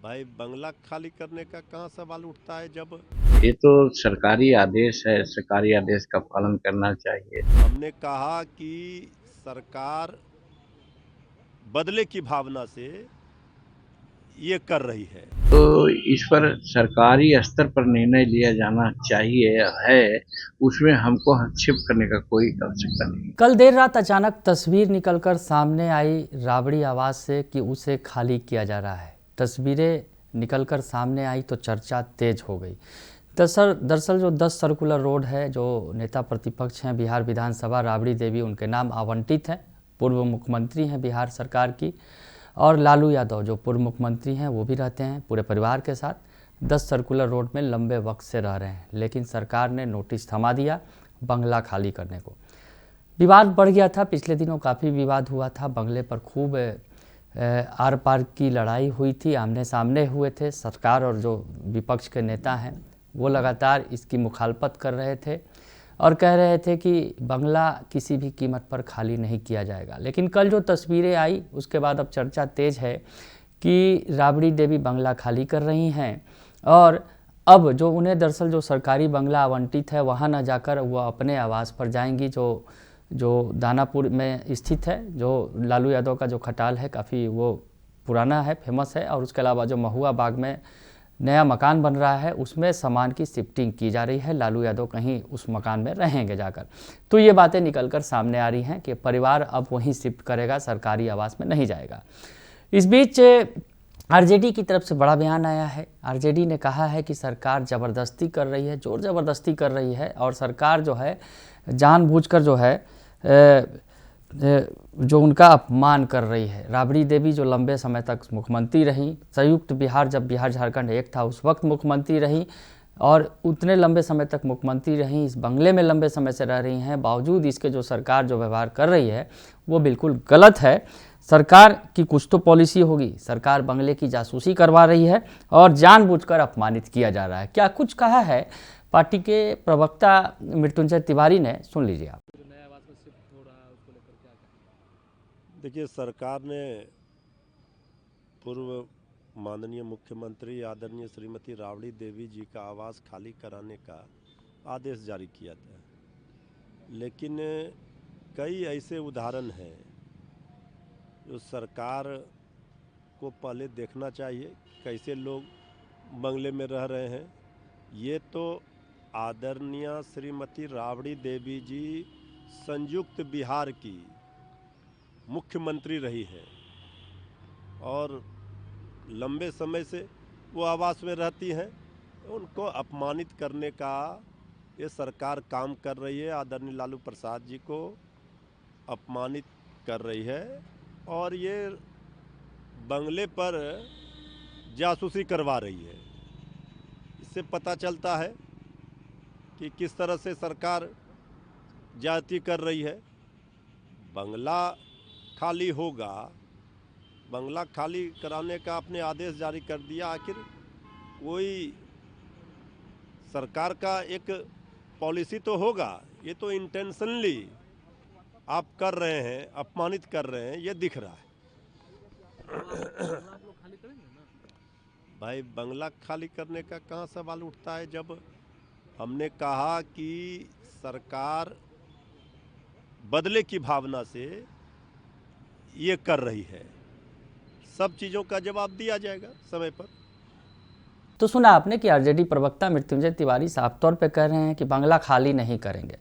भाई बंगला खाली करने का कहाँ सवाल उठता है जब ये तो सरकारी आदेश है, सरकारी आदेश का पालन करना चाहिए। हमने कहा कि सरकार बदले की भावना से ये कर रही है। तो इस पर सरकारी स्तर पर निर्णय लिया जाना चाहिए है, उसमें हमको हस्तक्षेप करने का कोई आवश्यकता नहीं। कल देर रात अचानक तस्वीर निकलकर सामने आई राबड़ी आवाज़ से कि उसे खाली किया जा रहा है। तस्वीरें निकलकर सामने आई तो चर्चा तेज हो गई। दरअसल जो 10 सर्कुलर रोड है, जो नेता प्रतिपक्ष हैं बिहार विधानसभा राबड़ी देवी, उनके नाम आवंटित हैं। पूर्व मुख्यमंत्री हैं बिहार सरकार की, और लालू यादव जो पूर्व मुख्यमंत्री हैं वो भी रहते हैं पूरे परिवार के साथ। 10 सर्कुलर रोड में लंबे वक्त से रह रहे हैं, लेकिन सरकार ने नोटिस थमा दिया बंगला खाली करने को। विवाद बढ़ गया था, पिछले दिनों काफ़ी विवाद हुआ था, बंगले पर खूब आर पार की लड़ाई हुई थी, आमने सामने हुए थे। सरकार और जो विपक्ष के नेता हैं वो लगातार इसकी मुखालफत कर रहे थे और कह रहे थे कि बंगला किसी भी कीमत पर खाली नहीं किया जाएगा। लेकिन कल जो तस्वीरें आई उसके बाद अब चर्चा तेज है कि राबड़ी देवी बंगला खाली कर रही हैं, और अब जो उन्हें दरअसल जो सरकारी बंगला आवंटित है वहाँ न जाकर वो अपने आवास पर जाएंगी, जो दानापुर में स्थित है। जो लालू यादव का जो खटाल है काफ़ी वो पुराना है, फेमस है, और उसके अलावा जो महुआ बाग में नया मकान बन रहा है उसमें सामान की शिफ्टिंग की जा रही है। लालू यादव कहीं उस मकान में रहेंगे जाकर। तो ये बातें निकलकर सामने आ रही हैं कि परिवार अब वहीं शिफ्ट करेगा, सरकारी आवास में नहीं जाएगा। इस बीच आरजेडी की तरफ से बड़ा बयान आया है। आरजेडी ने कहा है कि सरकार ज़बरदस्ती कर रही है, जोर ज़बरदस्ती कर रही है, और सरकार जो है जानबूझकर जो है जो उनका अपमान कर रही है। राबड़ी देवी जो लंबे समय तक मुख्यमंत्री रहीं, संयुक्त बिहार जब बिहार झारखंड एक था उस वक्त मुख्यमंत्री रहीं, और उतने लंबे समय तक मुख्यमंत्री रहीं, इस बंगले में लंबे समय से रह रही हैं, बावजूद इसके जो सरकार जो व्यवहार कर रही है वो बिल्कुल गलत है। सरकार की कुछ तो पॉलिसी होगी, सरकार बंगले की जासूसी करवा रही है और जानबूझकर अपमानित किया जा रहा है। क्या कुछ कहा है पार्टी के प्रवक्ता मृत्युंजय तिवारी ने, सुन लीजिए आप। देखिए, सरकार ने पूर्व माननीय मुख्यमंत्री आदरणीय श्रीमती राबड़ी देवी जी का आवास खाली कराने का आदेश जारी किया था, लेकिन कई ऐसे उदाहरण हैं जो सरकार को पहले देखना चाहिए कैसे लोग बंगले में रह रहे हैं। ये तो आदरणीय श्रीमती राबड़ी देवी जी संयुक्त बिहार की मुख्यमंत्री रही है और लंबे समय से वो आवास में रहती हैं। उनको अपमानित करने का ये सरकार काम कर रही है, आदरणीय लालू प्रसाद जी को अपमानित कर रही है, और ये बंगले पर जासूसी करवा रही है। इससे पता चलता है कि किस तरह से सरकार जाति कर रही है। बंगला खाली होगा, बंगला खाली कराने का आपने आदेश जारी कर दिया, आखिर कोई सरकार का एक पॉलिसी तो होगा। ये तो इंटेंशनली आप कर रहे हैं, अपमानित कर रहे हैं, ये दिख रहा है। भाई बंगला खाली करने का कहाँ सवाल उठता है जब हमने कहा कि सरकार बदले की भावना से ये कर रही है। सब चीज़ों का जवाब दिया जाएगा समय पर। तो सुना आपने कि आरजेडी प्रवक्ता मृत्युंजय तिवारी साफ तौर पे कह रहे हैं कि बंगला खाली नहीं करेंगे,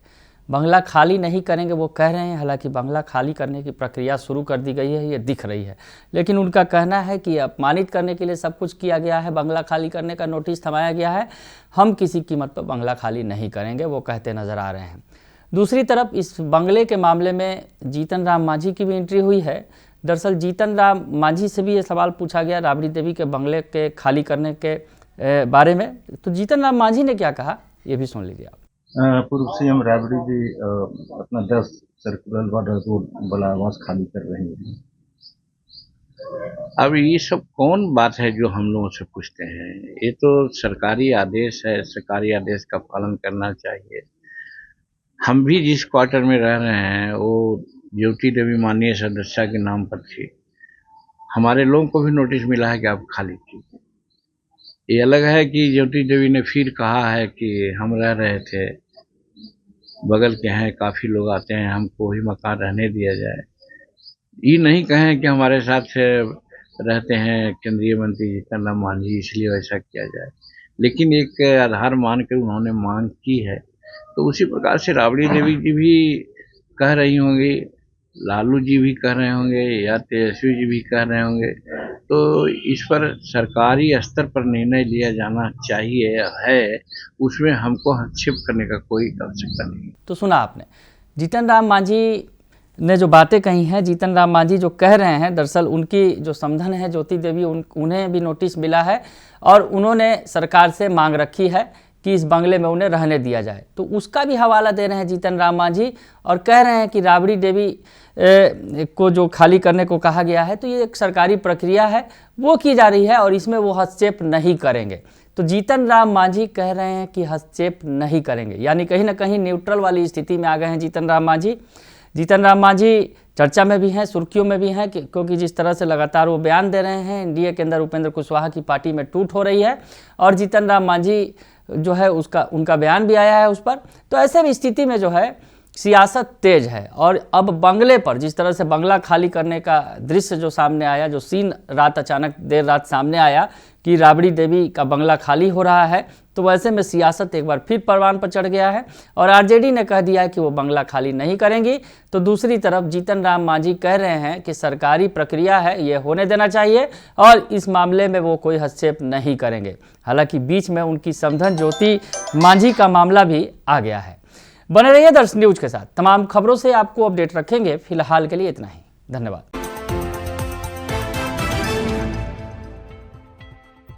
बंगला खाली नहीं करेंगे वो कह रहे हैं। हालांकि बंगला खाली करने की प्रक्रिया शुरू कर दी गई है, ये दिख रही है, लेकिन उनका कहना है कि अपमानित करने के लिए सब कुछ किया गया है, बंगला खाली करने का नोटिस थमाया गया है, हम किसी कीमत पर बंगला खाली नहीं करेंगे, वो कहते नजर आ रहे हैं। दूसरी तरफ इस बंगले के मामले में जीतन राम मांझी की भी एंट्री हुई है। दरअसल जीतन राम मांझी से भी ये सवाल पूछा गया राबड़ी देवी के बंगले के खाली करने के बारे में। तो जीतन राम मांझी ने क्या कहा ये भी सुन लीजिए आप। पूर्व सीएम राबड़ी जी अपना 10 सर्कुलर वाटर रोड वाला आवास खाली कर रहे हैं। अब ये सब कौन बात है जो हम लोगों से पूछते हैं? ये तो सरकारी आदेश है, सरकारी आदेश का पालन करना चाहिए। हम भी जिस क्वार्टर में रह रहे हैं वो ज्योति देवी माननीय सदस्या के नाम पर थी। हमारे लोगों को भी नोटिस मिला है कि आप खाली कीजिए। ये अलग है कि ज्योति देवी ने फिर कहा है कि हम रह रहे थे, बगल के हैं, काफ़ी लोग आते हैं, हमको ही मकान रहने दिया जाए। ये नहीं कहें कि हमारे साथ रहते हैं केंद्रीय मंत्री जीतन राम मांझी, इसलिए वैसा किया जाए, लेकिन एक आधार मान कर उन्होंने मांग की है। तो उसी प्रकार से राबड़ी देवी जी भी कह रही होंगी, लालू जी भी कह रहे होंगे या तेजस्वी जी भी कह रहे होंगे। तो इस पर सरकारी स्तर पर निर्णय लिया जाना चाहिए है, उसमें हमको हस्तक्षेप करने का कोई आवश्यकता नहीं। तो सुना आपने जीतन राम मांझी ने जो बातें कही हैं, जीतन राम मांझी जो कह रहे हैं, दरअसल उनकी जो समधन है ज्योति देवी, उन्हें भी नोटिस मिला है और उन्होंने सरकार से मांग रखी है कि इस बंगले में उन्हें रहने दिया जाए। तो उसका भी हवाला दे रहे हैं जीतन राम मांझी और कह रहे हैं कि राबड़ी देवी को जो खाली करने को कहा गया है, तो ये एक सरकारी प्रक्रिया है, वो की जा रही है और इसमें वो हस्तक्षेप नहीं करेंगे। तो जीतन राम मांझी कह रहे हैं कि हस्तक्षेप नहीं करेंगे, यानी कहीं ना कहीं न्यूट्रल वाली स्थिति में आ गए हैं जीतन राम मांझी। जीतन राम मांझी चर्चा में भी हैं, सुर्खियों में भी हैं, क्योंकि जिस तरह से लगातार वो बयान दे रहे हैं, एनडीए के अंदर उपेंद्र कुशवाहा की पार्टी में टूट हो रही है और जीतन राम मांझी जो है उनका बयान भी आया है उस पर। तो ऐसे भी स्थिति में जो है सियासत तेज है और अब बंगले पर जिस तरह से बंगला खाली करने का दृश्य जो सामने आया, जो सीन रात अचानक देर रात सामने आया कि राबड़ी देवी का बंगला खाली हो रहा है, तो वैसे में सियासत एक बार फिर परवान पर चढ़ गया है और आरजेडी ने कह दिया है कि वो बंगला खाली नहीं करेंगी। तो दूसरी तरफ जीतन राम मांझी कह रहे हैं कि सरकारी प्रक्रिया है, ये होने देना चाहिए और इस मामले में वो कोई हस्तक्षेप नहीं करेंगे। हालांकि बीच में उनकी समधन ज्योति मांझी का मामला भी आ गया है। बने रहिए दर्शन न्यूज के साथ, तमाम खबरों से आपको अपडेट रखेंगे। फिलहाल के लिए इतना ही, धन्यवाद।